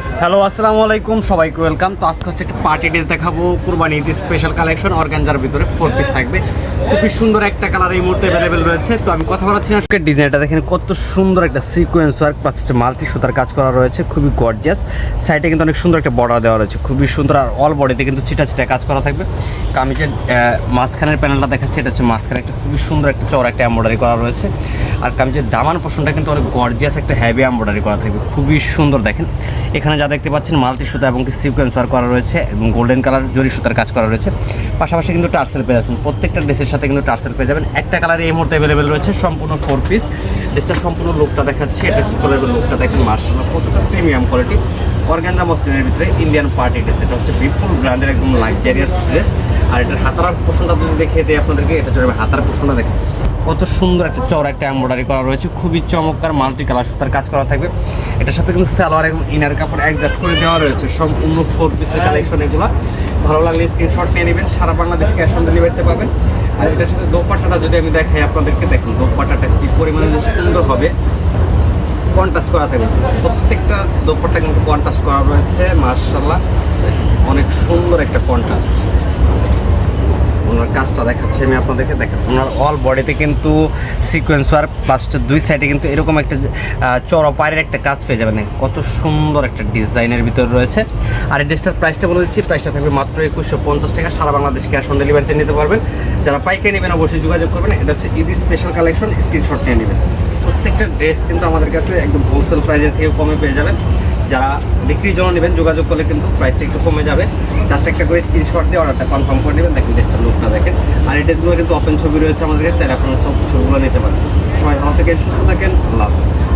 Hello আসসালামু আলাইকুম, সবাইকে ওয়েলকাম। তো আজকে হচ্ছে একটা পার্টি ড্রেস দেখাবো, Qurbani Eid special collection. Organza ভিতরে 4 পিস থাকবে, খুবই সুন্দর একটা কালার এই মুহূর্তে অ্যাভেলেবেল রয়েছে। তো আমি কথা বলাচ্ছি না, ডিজাইনটা দেখেন কত সুন্দর, একটা সিকোয়েন্স ওয়ার্ক প্লাস হচ্ছে মাল্টি সুতার কাজ করা রয়েছে, খুবই গর্জিয়াস। সাইডে কিন্তু অনেক সুন্দর একটা বর্ডার দেওয়া রয়েছে, খুবই সুন্দর। আর অল বডিতে কিন্তু ছিটা ছিটা কাজ করা থাকবে। কামিজের মাঝখানের প্যানেলটা দেখাচ্ছে, এটা হচ্ছে মাঝখানে একটা খুবই সুন্দর একটা চওড়া একটা এমব্রয়ডারি করা রয়েছে। আর কামিজের দামান পোর্শনটা কিন্তু অনেক গর্জিয়াস একটা হেভি এমব্রয়ডারি করা থাকবে, খুবই সুন্দর। দেখেন এখানে যা দেখতে পাচ্ছেন মাল্টি সুতা এবং কি সিকোয়েন্স ওয়ার্ক করা রয়েছে এবং গোল্ডেন কালার জরি সুতার কাজ করা রয়েছে। পাশাপাশি কিন্তু টার্সেল পেয়ে যাচ্ছেন, প্রত্যেকটা ড্রেসের সাথে কিন্তু টার্সেল পেয়ে যাবেন। একটা কালার এই মুহূর্তে অ্যাভেলেবেল রয়েছে, সম্পূর্ণ 4 পিস। ড্রেসটা সম্পূর্ণ লুকটা দেখাচ্ছি, এটা চলে যাবে লুকটা দেখেন, মার্শাল্লাহ কতটা প্রিমিয়াম কোয়ালিটি। অর্গানজা মসলিনের ভিতরে ইন্ডিয়ান পার্টি ড্রেস, এটা হচ্ছে বিপুল ব্র্যান্ডের একদম লাক্সারিয়াস ড্রেস। আর এটার হাতার পোর্শনটা যদি দেখিয়ে দিই আপনাদেরকে, এটা চলে যাবে হাতার পোর্শনটা দেখেন কত সুন্দর একটা চওড়া একটা এমব্রয়ডারি করা রয়েছে, খুবই চমৎকার মাল্টি কালার সুতার কাজ করা থাকবে। এটার সাথে কিন্তু সালোয়ার এবং ইনার কাপড় অ্যাডজাস্ট করে দেওয়া রয়েছে, সম্পূর্ণ 4 পিসের কালেকশন এগুলো। ভালো লাগলে স্ক্রিনশট নিয়ে নেবেন, সারা বাংলাদেশে ক্যাশ অন ডেলিভারিতে পাবেন। আর এটার সাথে দোপাট্টাটা যদি আমি দেখাই আপনাদেরকে, দেখুন দোপাট্টাটা কী পরিমাণে সুন্দর হবে, কন্ট্রাস্ট করা থাকবে। প্রত্যেকটা দোপাট্টা কিন্তু কন্ট্রাস্ট করা রয়েছে, মাশাআল্লাহ অনেক সুন্দর একটা কন্ট্রাস্ট। ওনার কাজটা দেখাচ্ছি আমি আপনাদেরকে, দেখেন ওনার অল বডিতে কিন্তু সিকোয়েন্স ওয়ার্ক প্লাস দুই সাইডে কিন্তু এরকম একটা চড়া পায়ের একটা কাজ পেয়ে যাবেন। কত সুন্দর একটা ডিজাইনের ভিতরে রয়েছে। আর এই ড্রেসটার প্রাইসটা বলে দিচ্ছি, প্রাইসটা থাকবে মাত্র 2150 টাকা। সারা বাংলাদেশ ক্যাশ অন ডেলিভারিতে নিতে পারবেন। যারা পাইকারি নেবেন অবশ্যই যোগাযোগ করবেন। এটা হচ্ছে ঈদ স্পেশাল কালেকশন, স্ক্রিনশট নিয়ে নেবেন। প্রত্যেকটা ড্রেস কিন্তু আমাদের কাছে একদম হোলসেল প্রাইসের থেকে কমে পেয়ে যাবেন। যারা বিক্রির জন্য নেবেন যোগাযোগ করলে কিন্তু প্রাইসটা একটু কমে যাবে। জাস্ট একটা করে স্ক্রিনশট দিয়ে অর্ডারটা কনফার্ম করে নেবেন। দেখেন ড্রেসটার লুকটা দেখেন। আর এই ড্রেসগুলো কিন্তু ওপেন ছবি রয়েছে আমাদের কাছে, আপনারা সব ছবিগুলো নিতে পারেন। সবাই ভালো থাকেন, সুস্থ থাকেন, আল্লাহ হাফেজ।